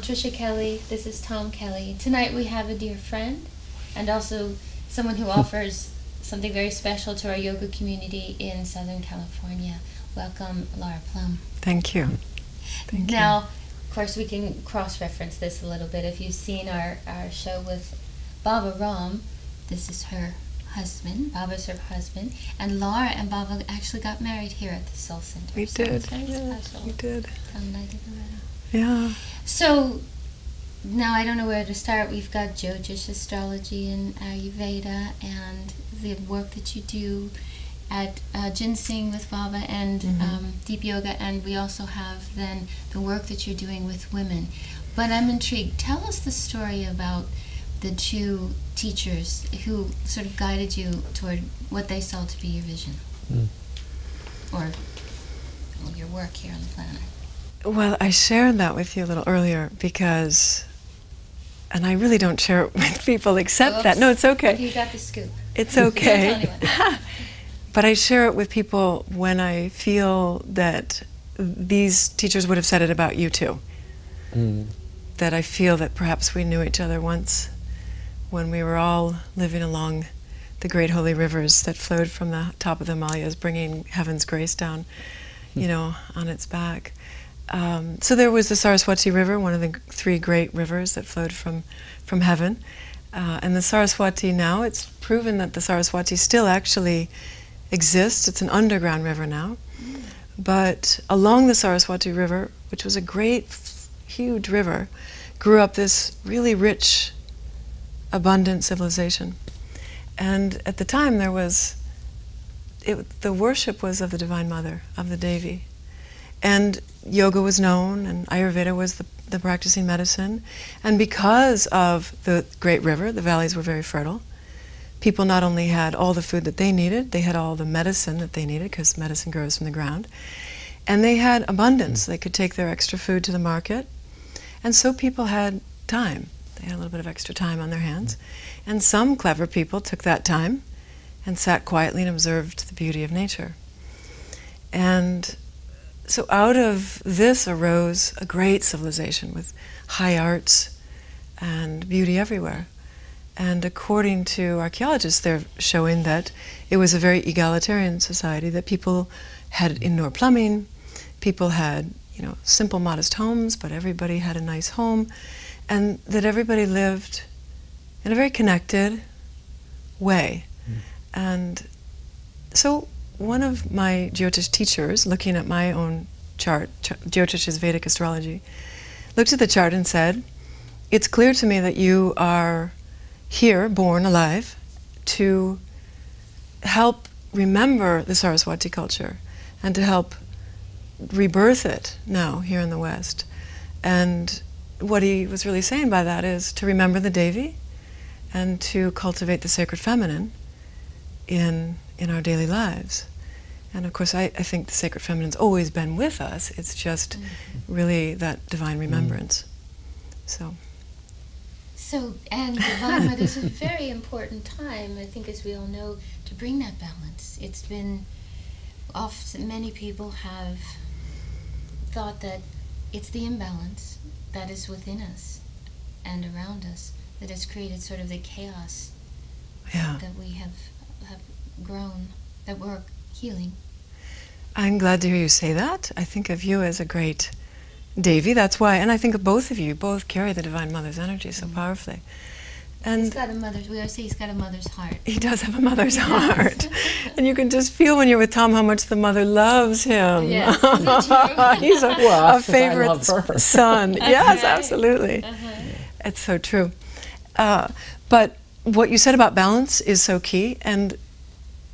Trisha Kelly. This is Tom Kelly. Tonight we have a dear friend and also someone who offers something very special to our yoga community in Southern California. Welcome, Laura Plumb. Thank you. Thank you. Now, of course, we can cross-reference this a little bit. If you've seen our show with Baba Ram, this is her husband. Baba's her husband. And Laura and Baba actually got married here at the Soul Center. We so did. It's very special. We did. Yeah. Yeah. So, now I don't know where to start. We've got yogic astrology and Ayurveda and the work that you do at ginseng with Baba and deep yoga, and we also have then the work that you're doing with women. But I'm intrigued. Tell us the story about the two teachers who sort of guided you toward what they saw to be your vision, or your work here on the planet. Well, I shared that with you a little earlier because, and I really don't share it with people except that. No, it's okay. You got the scoop. It's okay. Don't tell anyone. But I share it with people when I feel that these teachers would have said it about you too. That I feel that perhaps we knew each other once when we were all living along the great holy rivers that flowed from the top of the Himalayas, bringing heaven's grace down, you know, on its back. So there was the Saraswati River, one of the three great rivers that flowed from heaven. And the Saraswati now, it's proven that the Saraswati still actually exists. It's an underground river now. But along the Saraswati River, which was a great, huge river, grew up this really rich, abundant civilization. And at the time there was, the worship was of the Divine Mother, of the Devi. And yoga was known, and Ayurveda was the practicing medicine. And because of the great river, the valleys were very fertile. People not only had all the food that they needed, they had all the medicine that they needed, because medicine grows from the ground. And they had abundance. They could take their extra food to the market. And so people had time. They had a little bit of extra time on their hands. And some clever people took that time and sat quietly and observed the beauty of nature. And so out of this arose a great civilization with high arts and beauty everywhere. And according to archaeologists, they're showing that it was a very egalitarian society, that people had indoor plumbing, people had, you know, simple, modest homes, but everybody had a nice home, and that everybody lived in a very connected way. And so one of my Jyotish teachers, looking at my own chart, Jyotish is Vedic astrology, looked at the chart and said, "It's clear to me that you are here, born alive, to help remember the Saraswati culture and to help rebirth it now here in the West." And what he was really saying by that is to remember the Devi and to cultivate the sacred feminine in our daily lives. And of course, I think the sacred feminine's always been with us. It's just really that divine remembrance. So, and Divine Mother, this is a very important time, I think, as we all know, to bring that balance. It's been, often many people have thought that it's the imbalance that is within us and around us that has created sort of the chaos that we have grown, that we're healing. I'm glad to hear you say that. I think of you as a great Devi, that's why, and I think of both of you, both carry the Divine Mother's energy so powerfully. And he's got a mother's, we always say he's got a mother's heart. He does have a mother's heart. And you can just feel when you're with Tom how much the mother loves him. Yes, he's a favorite son. Yes, right. Absolutely. It's so true. But what you said about balance is so key, and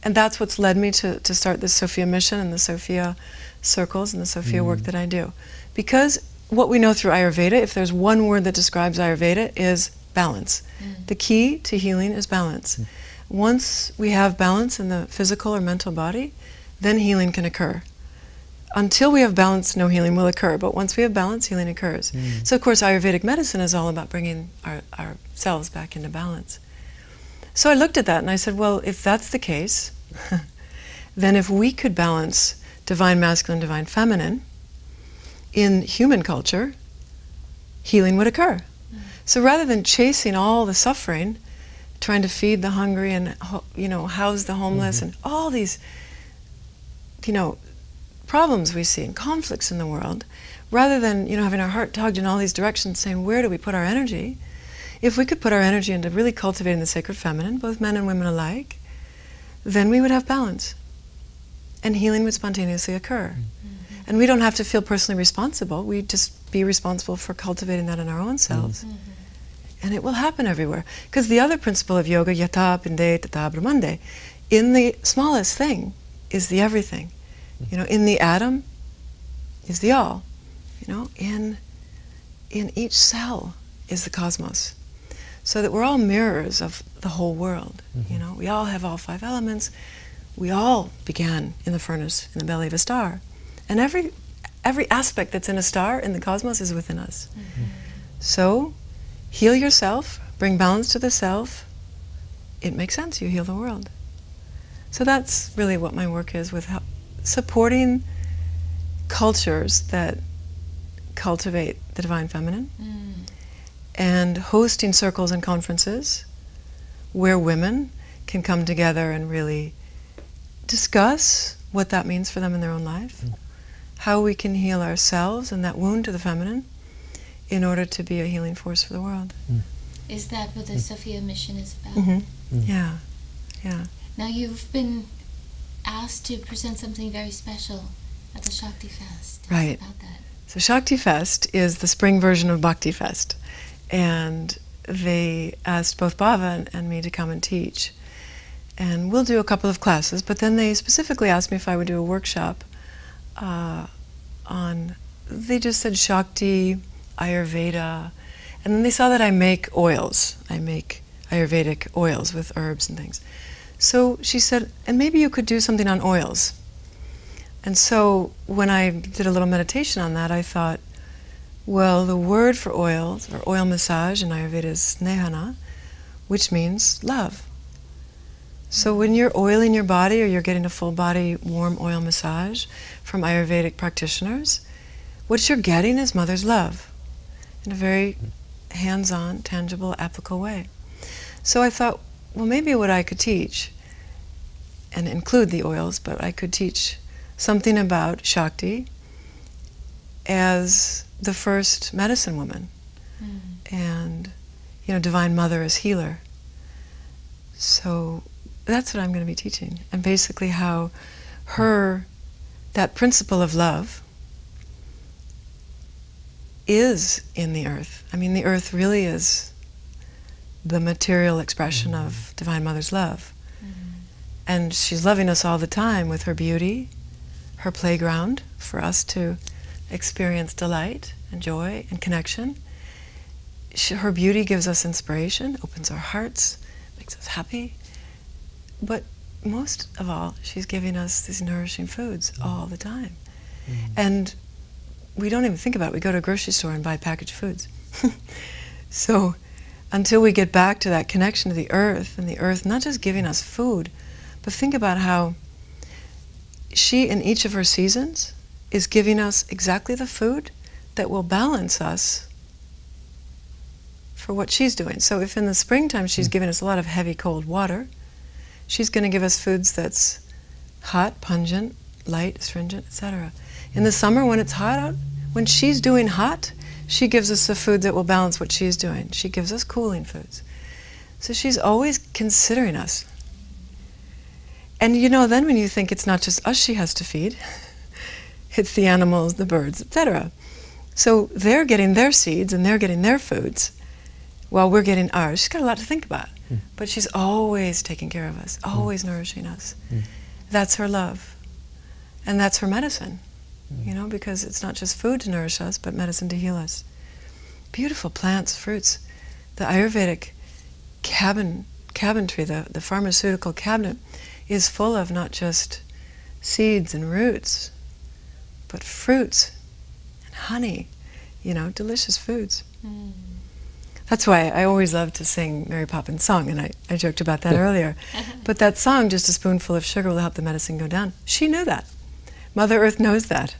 that's what's led me to start the Sophia Mission and the Sophia circles and the Sophia work that I do. Because what we know through Ayurveda, if there's one word that describes Ayurveda, is balance. The key to healing is balance. Once we have balance in the physical or mental body, then healing can occur. Until we have balance, no healing will occur. But once we have balance, healing occurs. So of course, Ayurvedic medicine is all about bringing ourselves back into balance. So I looked at that and I said, well, if that's the case, then if we could balance divine masculine, divine feminine in human culture, healing would occur. So rather than chasing all the suffering, trying to feed the hungry and, house the homeless and all these, problems we see and conflicts in the world, rather than, having our heart tugged in all these directions saying, where do we put our energy? If we could put our energy into really cultivating the sacred feminine, both men and women alike, then we would have balance. And healing would spontaneously occur. And we don't have to feel personally responsible. We just be responsible for cultivating that in our own selves. And it will happen everywhere. Because the other principle of yoga, yata pinde tata brahmande, in the smallest thing is the everything. In the atom is the all. In each cell is the cosmos. So that we're all mirrors of the whole world. We all have all 5 elements. We all began in the furnace, in the belly of a star. And every aspect that's in a star in the cosmos is within us. So heal yourself, bring balance to the self. It makes sense, you heal the world. So that's really what my work is, with supporting cultures that cultivate the divine feminine, and hosting circles and conferences where women can come together and really discuss what that means for them in their own life, how we can heal ourselves and that wound to the feminine in order to be a healing force for the world. Is that what the Sophia Mission is about? Yeah. Now you've been asked to present something very special at the Shakti Fest. Tell us about that. So Shakti Fest is the spring version of Bhakti Fest. And they asked both Bhava and me to come and teach. And we'll do a couple of classes, but then they specifically asked me if I would do a workshop on, they just said Shakti, Ayurveda, and then they saw that I make oils. I make Ayurvedic oils with herbs and things. So she said, and maybe you could do something on oils. And so when I did a little meditation on that, I thought, well, the word for oils, or oil massage in Ayurveda, is snehana, which means love. So when you're oiling your body, or you're getting a full body warm oil massage from Ayurvedic practitioners, what you're getting is mother's love in a very hands-on, tangible, applicable way. So I thought, well, maybe what I could teach, and include the oils, but I could teach something about Shakti as the first medicine woman, and Divine Mother as healer. So that's what I'm going to be teaching, and basically how that principle of love is in the earth. I mean, the earth really is the material expression of Divine Mother's love. And she's loving us all the time with her beauty, her playground for us to experience delight and joy and connection. Her beauty gives us inspiration, opens our hearts, makes us happy. But most of all, she's giving us these nourishing foods all the time. And we don't even think about it. We go to a grocery store and buy packaged foods. So until we get back to that connection to the earth, and the earth not just giving us food, but think about how she, in each of her seasons, is giving us exactly the food that will balance us for what she's doing. So if in the springtime she's giving us a lot of heavy, cold water, she's going to give us foods that's hot, pungent, light, astringent, etc. In the summer, when it's hot out, when she's doing hot, she gives us the food that will balance what she's doing. She gives us cooling foods. So she's always considering us. And then when you think it's not just us she has to feed, it's the animals, the birds, etc. So they're getting their seeds and they're getting their foods while we're getting ours. She's got a lot to think about. But she's always taking care of us, always nourishing us. That's her love. And that's her medicine, because it's not just food to nourish us, but medicine to heal us. Beautiful plants, fruits. The Ayurvedic cabinetry, the pharmaceutical cabinet, is full of not just seeds and roots, but fruits and honey, delicious foods. That's why I always love to sing Mary Poppins' song, and I joked about that earlier. But that song, just a spoonful of sugar will help the medicine go down. She knew that. Mother Earth knows that,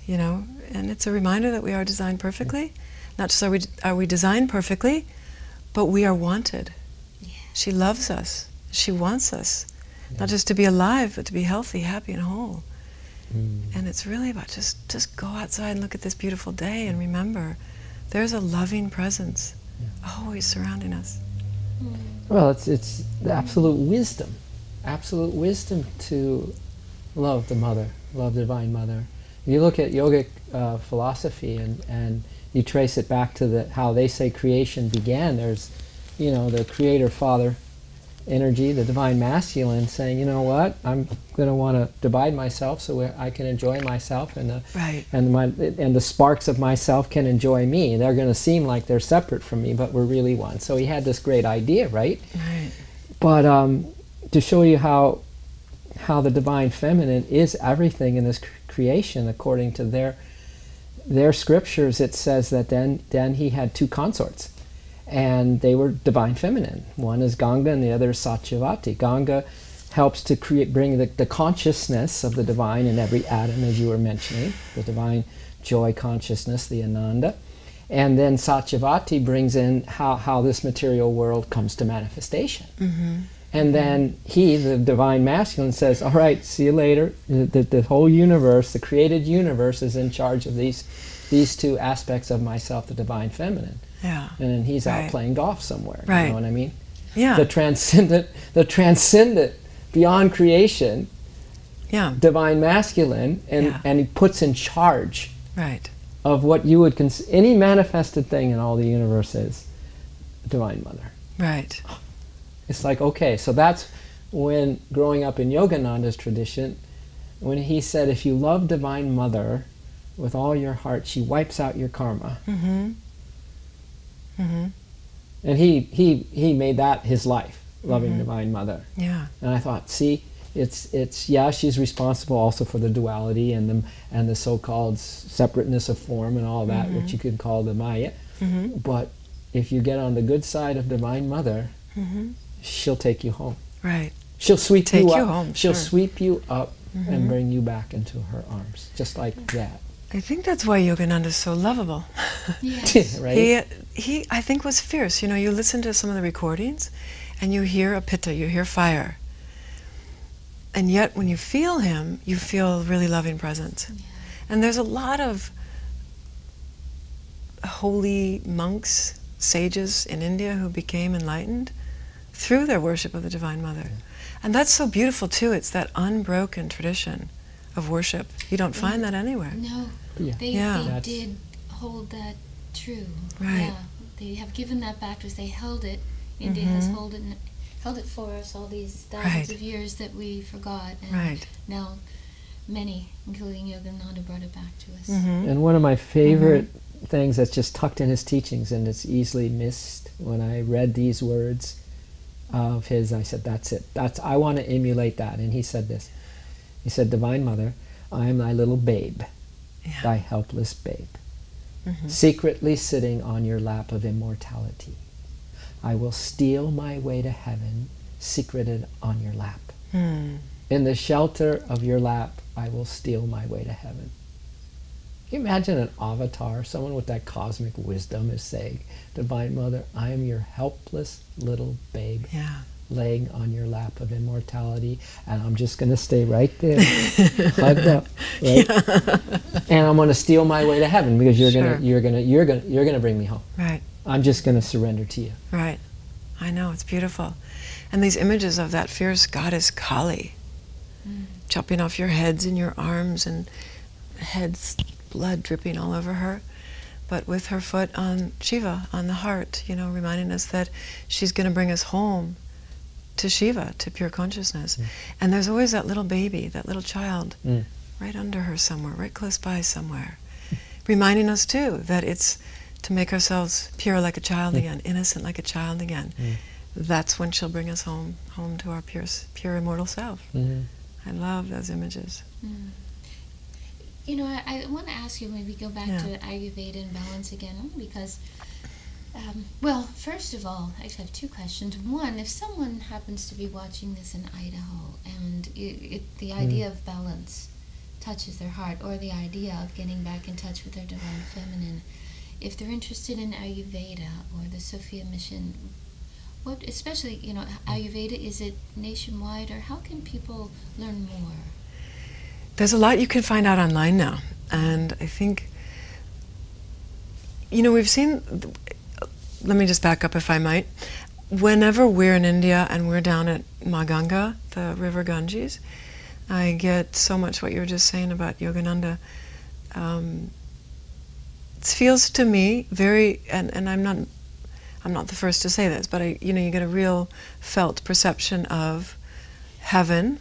and it's a reminder that we are designed perfectly. Not just are we designed perfectly, but we are wanted. Yeah. She loves us. She wants us. Not just to be alive, but to be healthy, happy, and whole. And it's really about just go outside and look at this beautiful day and remember there's a loving presence always surrounding us. Well, it's the absolute wisdom to love the mother, love the Divine Mother. If you look at yogic philosophy and you trace it back to how they say creation began, there's, the Creator Father energy, the Divine Masculine, saying, you know what, I'm going to want to divide myself so I can enjoy myself, and the sparks of myself can enjoy me. They're going to seem like they're separate from me, but we're really one. So he had this great idea, right? But to show you how the Divine Feminine is everything in this creation, according to their scriptures, it says that then he had two consorts. And they were Divine Feminine. One is Ganga and the other is Satyavati. Ganga helps to bring the consciousness of the divine in every atom, as you were mentioning, the divine joy consciousness, the Ananda. And then Satyavati brings in how this material world comes to manifestation. And then he, the Divine Masculine, says, all right, see you later. The whole universe, the created universe, is in charge of these two aspects of myself, the Divine Feminine. Yeah. And then he's out playing golf somewhere. Right. You know what I mean? Yeah. The transcendent, beyond creation, Divine Masculine, and he puts in charge of what you would consider any manifested thing in all the universe is Divine Mother. Right. It's like, okay, so that's when, growing up in Yogananda's tradition, when he said, if you love Divine Mother with all your heart, she wipes out your karma. And he made that his life, loving Divine Mother. Yeah. And I thought, see, it's she's responsible also for the duality and the so-called separateness of form and all that, which you could call the Maya. But if you get on the good side of Divine Mother, she'll take you home. Right. She'll sweep you up. Home, she'll sweep you up and bring you back into her arms, just like that. I think that's why Yogananda is so lovable. Yes. Right? He, I think, was fierce. You listen to some of the recordings, and you hear a pitta, you hear fire. And yet, when you feel him, you feel really loving presence. Yeah. And there's a lot of holy monks, sages in India who became enlightened through their worship of the Divine Mother. And that's so beautiful, too. It's that unbroken tradition of worship. You don't find that anywhere. No. Yeah. They did hold that true. Right. Yeah. They have given that back to us. They held it. India has held it for us all these thousands of years that we forgot. And now many, including Yogananda, brought it back to us. And one of my favorite things that's just tucked in his teachings, and it's easily missed, when I read these words of his, I said, that's it. I want to emulate that. And he said this. He said, Divine Mother, I am thy little babe, thy helpless babe, secretly sitting on your lap of immortality. I will steal my way to heaven, secreted on your lap. In the shelter of your lap, I will steal my way to heaven. Can you imagine an avatar, someone with that cosmic wisdom, is saying, Divine Mother, I am your helpless little babe, laying on your lap of immortality, and I'm just going to stay right there, hugged up, right? And I'm going to steal my way to heaven because you're going to bring me home. Right. I'm just going to surrender to you. Right. I know, it's beautiful. And these images of that fierce goddess Kali, chopping off your heads and your arms, and heads, blood dripping all over her, but with her foot on Shiva, on the heart, reminding us that she's going to bring us home to Shiva, to pure consciousness. And there's always that little baby, that little child, right under her somewhere, right close by somewhere, reminding us too that it's to make ourselves pure like a child again, innocent like a child again. That's when she'll bring us home to our pure immortal self. I love those images. I want to ask you, maybe go back to Ayurveda and balance again, because, well, first of all, I actually have two questions. One, if someone happens to be watching this in Idaho and the idea of balance touches their heart, or the idea of getting back in touch with their Divine Feminine, if they're interested in Ayurveda or the Sophia Mission, what, especially, you know, Ayurveda, is it nationwide, or how can people learn more? There's a lot you can find out online now, and I think, you know, we've seen, let me just back up if I might. Whenever we're in India and we're down at Ma Ganga, the river Ganges, I get so much what you were just saying about Yogananda. It feels to me very, and I'm not the first to say this, but you know, you get a real felt perception of heaven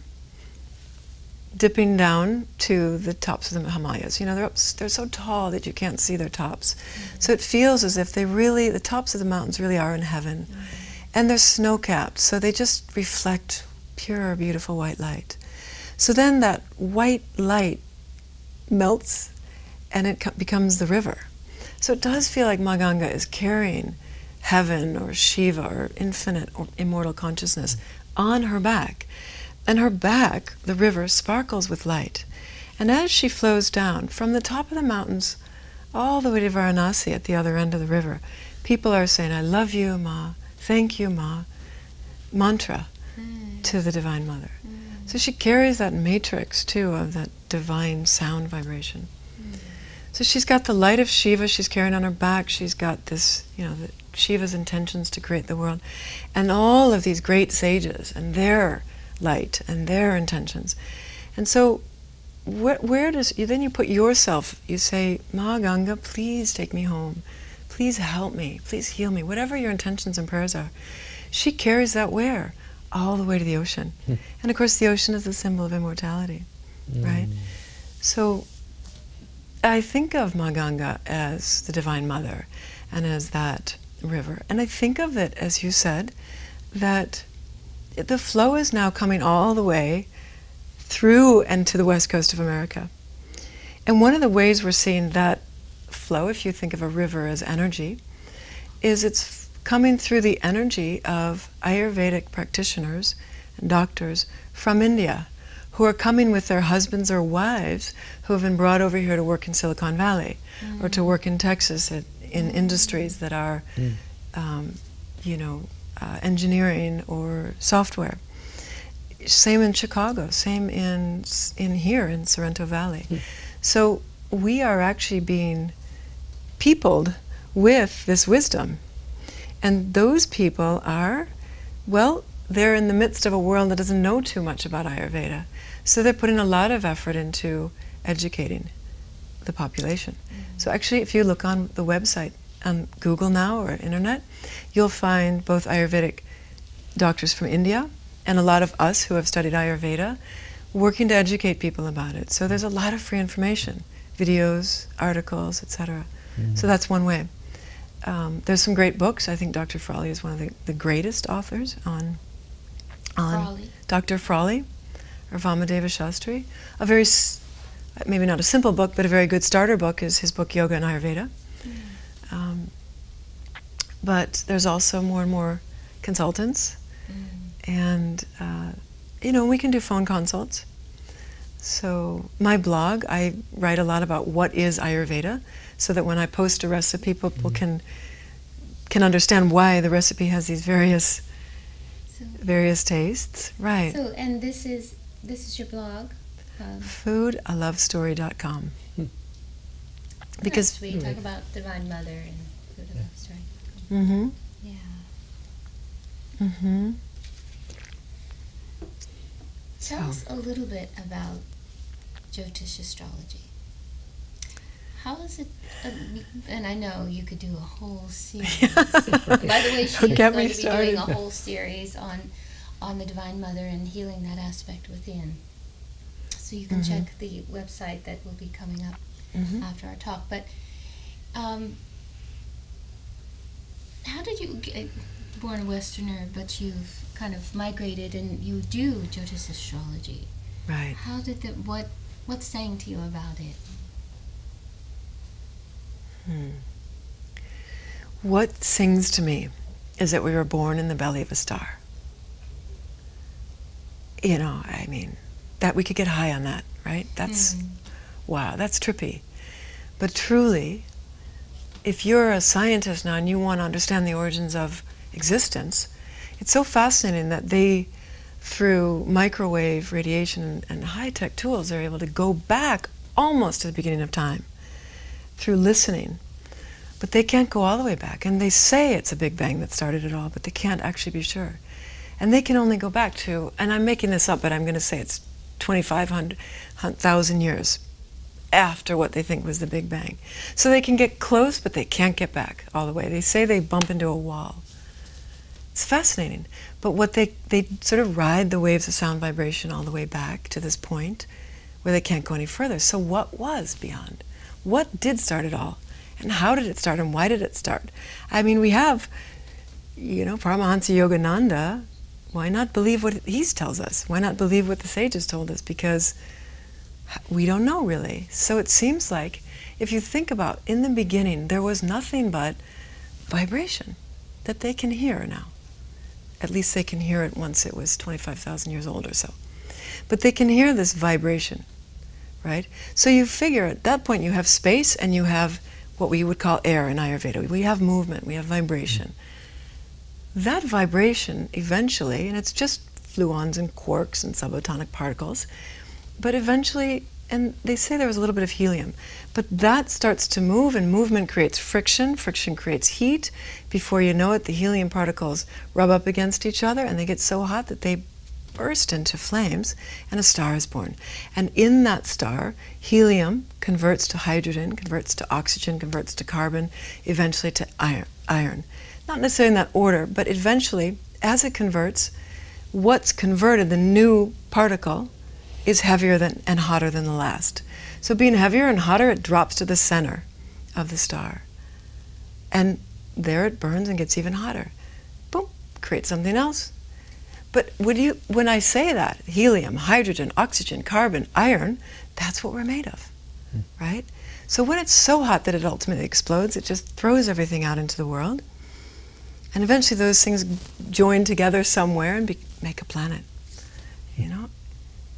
dipping down to the tops of the Himalayas. You know, they're so tall that you can't see their tops. So it feels as if the tops of the mountains really are in heaven. And they're snow-capped, so they just reflect pure, beautiful white light. So then that white light melts and it becomes the river. So it does feel like Ma Ganga is carrying heaven or Shiva or infinite or immortal consciousness on her back. And her back, the river, sparkles with light. And as she flows down from the top of the mountains all the way to Varanasi at the other end of the river, people are saying, "I love you, Ma. Thank you, Ma," mantra to the Divine Mother. So she carries that matrix, too, of that divine sound vibration. So she's got the light of Shiva she's carrying on her back. She's got this, you know, Shiva's intentions to create the world. And all of these great sages and their light and their intentions. And so where does, then you put yourself, you say, "Ma Ganga, please take me home. Please help me. Please heal me." Whatever your intentions and prayers are. She carries that where? All the way to the ocean. And of course the ocean is the symbol of immortality, right? So I think of Ma Ganga as the Divine Mother and as that river. And I think of it, as you said, that the flow is now coming all the way through and to the west coast of America. And one of the ways we're seeing that flow, if you think of a river as energy, is it's coming through the energy of Ayurvedic practitioners and doctors from India who are coming with their husbands or wives who have been brought over here to work in Silicon Valley or to work in Texas in industries that are, you know, engineering or software. Same in Chicago, same in here in Sorrento Valley. So we are actually being peopled with this wisdom. And those people are, well, they're in the midst of a world that doesn't know too much about Ayurveda. So they're putting a lot of effort into educating the population. So actually, if you look on the website, on Google now or internet, you'll find both Ayurvedic doctors from India and a lot of us who have studied Ayurveda working to educate people about it. So there's a lot of free information, videos, articles, etc. So that's one way. There's some great books. I think Dr. Frawley is one of the greatest authors on Dr. Frawley or Vamadeva Shastri. A very, maybe not a simple book, but a very good starter book is his book Yoga and Ayurveda. But there's also more and more consultants. And, you know, we can do phone consults. So my blog, I write a lot about what is Ayurveda, so that when I post a recipe, people can understand why the recipe has these various tastes. Right. So, and this is your blog? Foodalovestory.com. Because we talk about Divine Mother and Food a Love Story. Yeah. Tell us a little bit about Jyotish astrology. How is it, and I know you could do a whole series. By the way, she's going to be doing a whole series on the Divine Mother and healing that aspect within. So you can check the website that will be coming up after our talk. But how did you get, born a Westerner, but you've kind of migrated and you do Jyotish astrology? Right. How did what's saying to you about it? What sings to me is that we were born in the belly of a star. You know, I mean, that we could get high on that, right? That's, wow, that's trippy. But truly, if you're a scientist now and you want to understand the origins of existence, it's so fascinating that they, through microwave radiation and high-tech tools, are able to go back almost to the beginning of time through listening. But they can't go all the way back. And they say it's a Big Bang that started it all, but they can't actually be sure. And they can only go back to, and I'm making this up, but I'm going to say it's 2,500,000 years after what they think was the Big Bang. So they can get close, but they can't get back all the way. They say they bump into a wall. It's fascinating. But what they sort of ride the waves of sound vibration all the way back to this point where they can't go any further. So what was beyond? What did start it all? And how did it start, and why did it start? I mean, we have, Paramahansa Yogananda. Why not believe what he tells us? Why not believe what the sages told us? Because we don't know, really. So it seems like, if you think about, in the beginning, there was nothing but vibration that they can hear now. At least they can hear it once it was 25,000 years old or so. But they can hear this vibration, right? So you figure at that point you have space and you have what we would call air in Ayurveda. We have movement, we have vibration. That vibration eventually, and it's just fluons and quarks and subatomic particles, but eventually, and they say there was a little bit of helium, but that starts to move, and movement creates friction. Friction creates heat. Before you know it, the helium particles rub up against each other, and they get so hot that they burst into flames, and a star is born. And in that star, helium converts to hydrogen, converts to oxygen, converts to carbon, eventually to iron. Not necessarily in that order, but eventually, as it converts, what's converted, the new particle, is heavier than and hotter than the last. So being heavier and hotter, it drops to the center of the star. And there it burns and gets even hotter. Boom, creates something else. But when I say that, helium, hydrogen, oxygen, carbon, iron, that's what we're made of, right? So when it's so hot that it ultimately explodes, it just throws everything out into the world. And eventually those things join together somewhere and make a planet,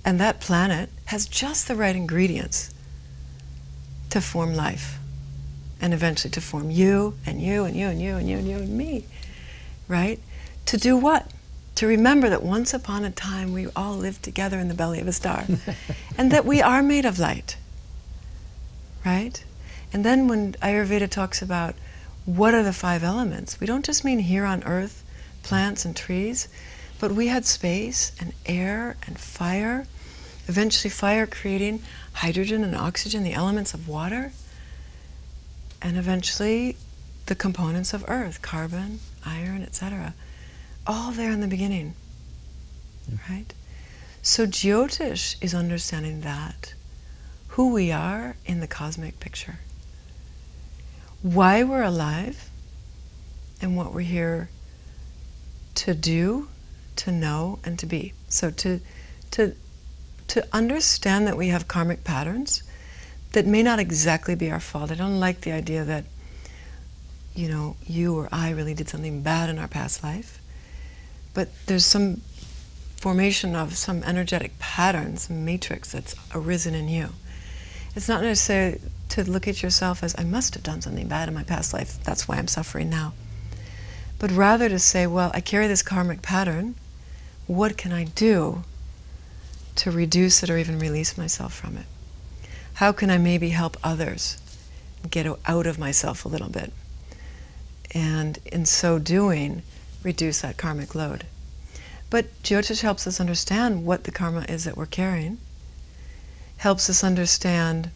And that planet has just the right ingredients to form life. And eventually to form you, and you, and you, and you, and you, and you, and me, right? To do what? To remember that once upon a time we all lived together in the belly of a star. And that we are made of light, right? And then when Ayurveda talks about what are the 5 elements, we don't just mean here on earth, plants and trees, but we had space and air and fire, eventually fire creating hydrogen and oxygen, the elements of water, and eventually the components of earth, carbon, iron, etc. All there in the beginning, right? So Jyotish is understanding that, who we are in the cosmic picture, why we're alive, and what we're here to do, to know, and to be. So to understand that we have karmic patterns that may not exactly be our fault. I don't like the idea that, you or I really did something bad in our past life. But there's some formation of some energetic pattern, some matrix that's arisen in you. It's not necessarily to look at yourself as, I must have done something bad in my past life, that's why I'm suffering now. But rather to say, well, I carry this karmic pattern, what can I do to reduce it or even release myself from it? How can I maybe help others get out of myself a little bit? And in so doing, reduce that karmic load. But Jyotish helps us understand what the karma is that we're carrying, helps us understand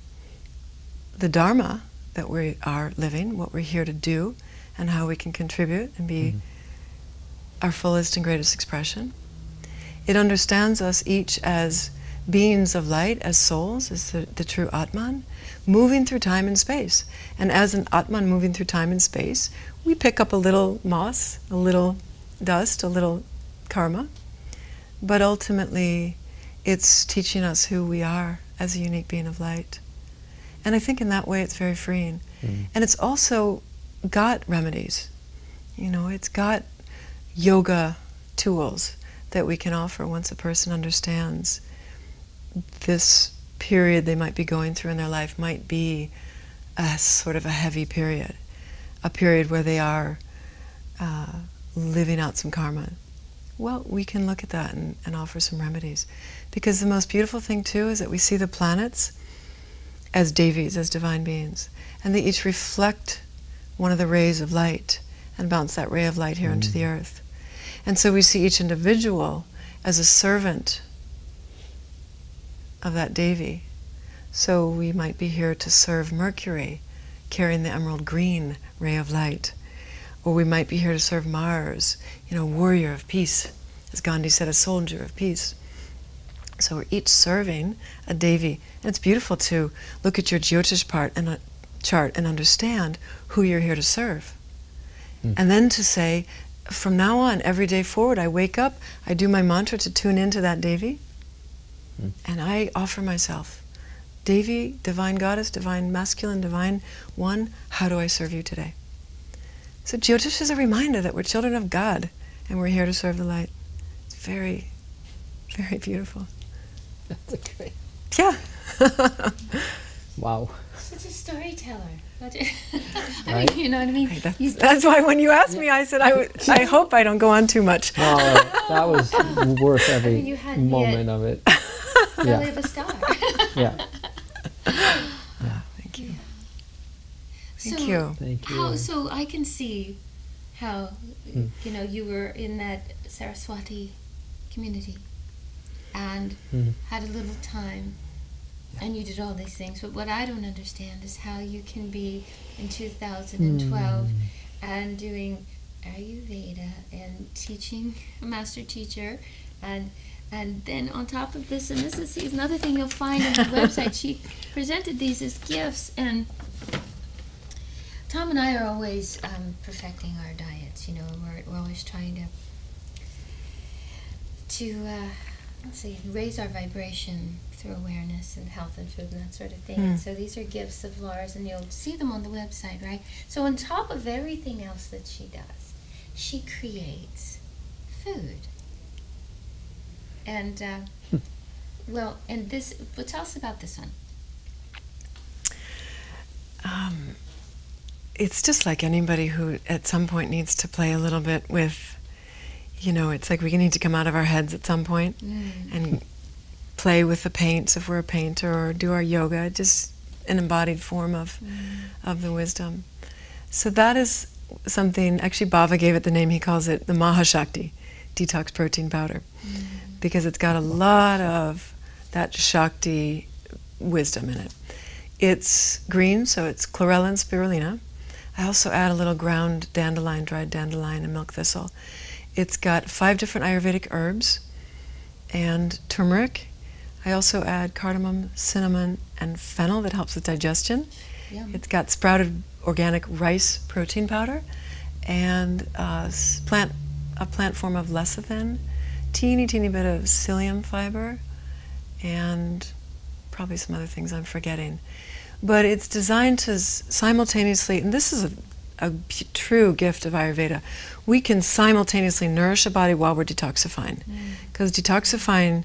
the dharma that we are living, what we're here to do, and how we can contribute and be our fullest and greatest expression. It understands us each as beings of light, as souls, as the true Atman, moving through time and space. And as an Atman moving through time and space, we pick up a little moss, a little dust, a little karma, but ultimately it's teaching us who we are as a unique being of light. And I think in that way it's very freeing. And it's also got remedies. It's got yoga tools that we can offer once a person understands this period they might be going through in their life might be a sort of a heavy period. a period where they are living out some karma. Well, we can look at that and offer some remedies. Because the most beautiful thing too is that we see the planets as devis, as divine beings. And they each reflect one of the rays of light and bounce that ray of light here into the earth. And so we see each individual as a servant of that devi. So we might be here to serve Mercury, carrying the emerald green ray of light. Or we might be here to serve Mars, warrior of peace. As Gandhi said, a soldier of peace. So we're each serving a devi. And it's beautiful to look at your Jyotish chart and understand who you're here to serve. And then to say, from now on, every day forward, I wake up, I do my mantra to tune into that devi, and I offer myself. Devi, divine goddess, divine masculine, divine one, how do I serve you today? So Jyotish is a reminder that we're children of God, and we're here to serve the light. It's very, very beautiful. That's a great. Yeah. Wow. Such a storyteller. I Right? mean, you know what I mean? Right, that's why when you asked me, I said, I hope I don't go on too much. No, that was worth every you had moment of it. belly of a star. Yeah. Thank you. So Thank you. Thank you. So I can see how, you were in that Saraswati community and had a little time and you did all these things. But what I don't understand is how you can be in 2012 and doing Ayurveda and teaching, a master teacher, and then on top of this, and this is another thing you'll find on the website, she presented these as gifts, and Tom and I are always perfecting our diets, we're always trying to let's see, raise our vibration through awareness and health and food and that sort of thing. And so these are gifts of Laura's, and you'll see them on the website, right? So on top of everything else that she does, she creates food. And, and this, but tell us about this one. It's just like anybody who at some point needs to play a little bit with, it's like we need to come out of our heads at some point and play with the paints if we're a painter, or do our yoga, just an embodied form of the wisdom. So that is something, actually Bhava gave it the name, he calls it the Mahashakti, detox protein powder, because it's got a lot of that Shakti wisdom in it. It's green, so it's chlorella and spirulina. I also add a little ground dandelion, dried dandelion, and milk thistle. It's got 5 different Ayurvedic herbs and turmeric. I also add cardamom, cinnamon, and fennel that helps with digestion. Yum. It's got sprouted organic rice protein powder and a plant form of lecithin, teeny bit of psyllium fiber, and probably some other things I'm forgetting. But it's designed to simultaneously, and this is a true gift of Ayurveda, we can simultaneously nourish a body while we're detoxifying. Because detoxifying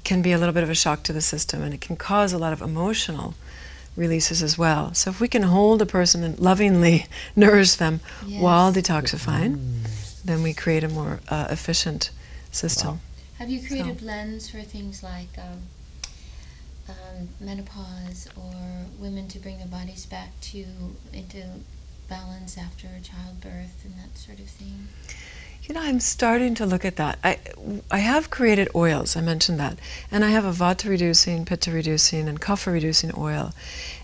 can be a little bit of a shock to the system, and it can cause a lot of emotional releases as well. So if we can hold a person and lovingly nourish them while detoxifying, then we create a more efficient system. Wow. Have you created blends for things like menopause, or women to bring their bodies back into balance after childbirth and that sort of thing? I'm starting to look at that. I have created oils, I mentioned that. And I have a vata reducing, pitta reducing, and kapha reducing oil.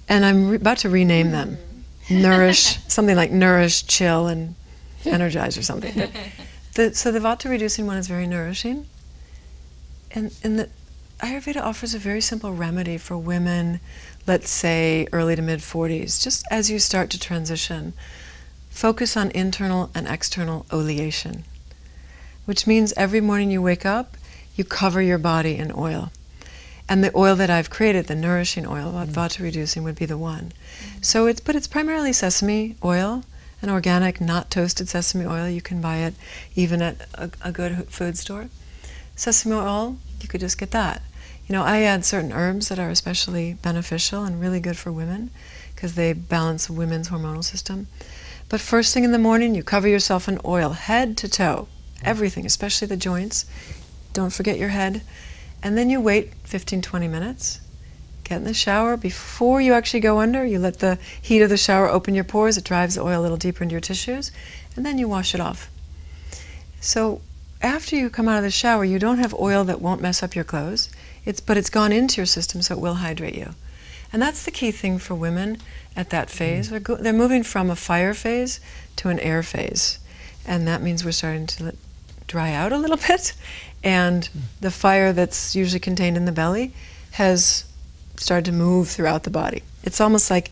And I'm about to rename them. Nourish, something like nourish, chill, and energize or something. So the vata reducing one is very nourishing. And the Ayurveda offers a very simple remedy for women, let's say early to mid 40s, just as you start to transition. Focus on internal and external oleation, which means every morning you wake up, you cover your body in oil. And the oil that I've created, the nourishing oil, vata reducing, would be the one. So it's primarily sesame oil, an organic, not toasted sesame oil. You can buy it even at a good food store. Sesame oil, you could just get that. I add certain herbs that are especially beneficial and really good for women because they balance women's hormonal system. But first thing in the morning, you cover yourself in oil, head to toe, everything, especially the joints. Don't forget your head. And then you wait 15-20 minutes. Get in the shower. Before you actually go under, you let the heat of the shower open your pores. It drives the oil a little deeper into your tissues. And then you wash it off. So after you come out of the shower, you don't have oil that won't mess up your clothes. But it's gone into your system, so it will hydrate you. And that's the key thing for women at that phase. They're moving from a fire phase to an air phase. And that means we're starting to dry out a little bit. And the fire that's usually contained in the belly has started to move throughout the body. It's almost like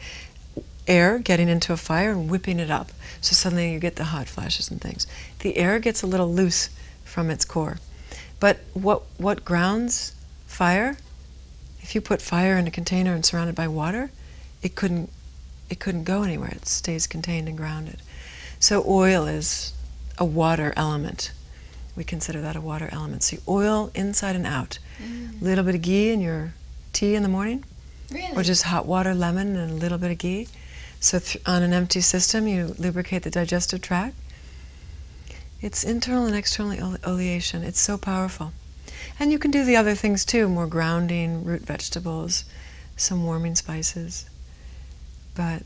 air getting into a fire and whipping it up. So suddenly you get the hot flashes and things. The air gets a little loose from its core. But what grounds fire? If you put fire in a container and surrounded by water, it couldn't go anywhere. It stays contained and grounded. So oil is a water element. We consider that a water element. So oil inside and out. A little bit of ghee in your tea in the morning. Really? Or just hot water, lemon, and a little bit of ghee. So on an empty system, you lubricate the digestive tract. It's internal and external oleation. It's so powerful. And you can do the other things too, more grounding, root vegetables, some warming spices. But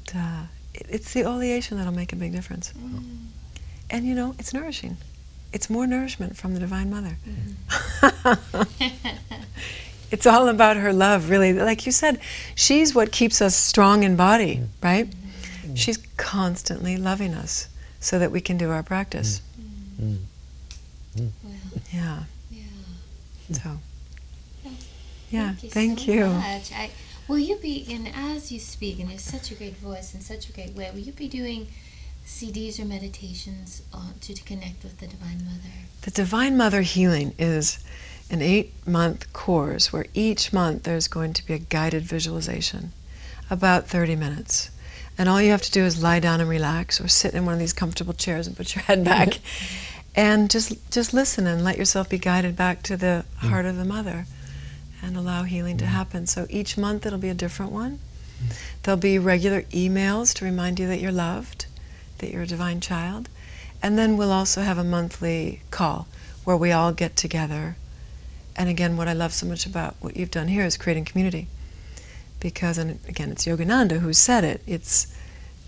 it's the oleation that'll make a big difference. And you know, it's nourishing. It's more nourishment from the Divine Mother. It's all about her love, really. Like you said, she's what keeps us strong in body, right? She's constantly loving us so that we can do our practice. Yeah. So, yeah, thank you. So much. Will you be, and as you speak, and you have such a great voice and such a great way, will you be doing CDs or meditations to connect with the Divine Mother? The Divine Mother Healing is an 8-month course where each month there's going to be a guided visualization, about 30 minutes. And all you have to do is lie down and relax, or sit in one of these comfortable chairs and put your head back. And just listen and let yourself be guided back to the heart of the Mother and allow healing to happen. So each month it'll be a different one. There'll be regular emails to remind you that you're loved, that you're a divine child. And then we'll also have a monthly call where we all get together. And again, what I love so much about what you've done here is creating community. Because, and again, it's Yogananda who said it. It's,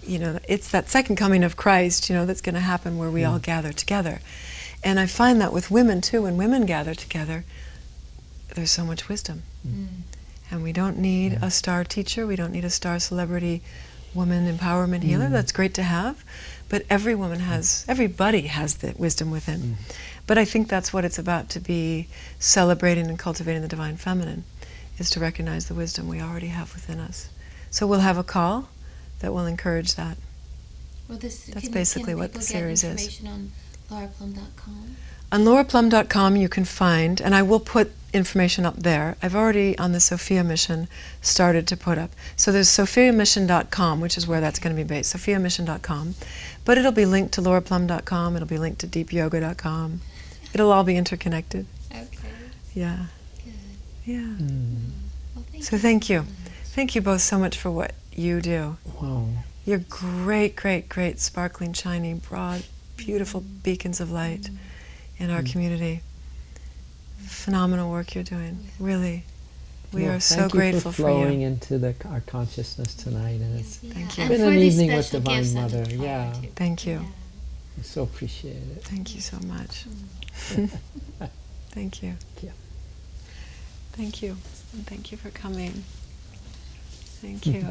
you know, it's that second coming of Christ, you know, that's going to happen where we all gather together. And I find that with women too, when women gather together, there's so much wisdom. And we don't need a star teacher, we don't need a star celebrity woman empowerment healer. That's great to have, but everybody has the wisdom within. But I think that's what it's about, to be celebrating and cultivating the Divine Feminine, is to recognize the wisdom we already have within us. So we'll have a call that will encourage that. Well, that's basically what the series is. Information on lauraplumb.com? On lauraplumb.com you can find, and I will put information up there. I've already, on the Sophia Mission, started to put up. So there's sophiamission.com, which is where that's going to be based, sophiamission.com. But it'll be linked to lauraplumb.com, it'll be linked to deepyoga.com. It'll all be interconnected. Okay. Yeah. Good. Yeah. Well, thank you. Thank you both so much for what you do. Wow. You're great, great, great, sparkling, shiny, broad, beautiful beacons of light in our community. Phenomenal work you're doing, really. We are so grateful for you. Thank you for flowing into our consciousness tonight, and it's Thank you. been an evening with Divine Mother. Yeah. Thank you. I so appreciate it. Thank you so much. Thank you. Yeah. Thank you. And thank you for coming. Thank you.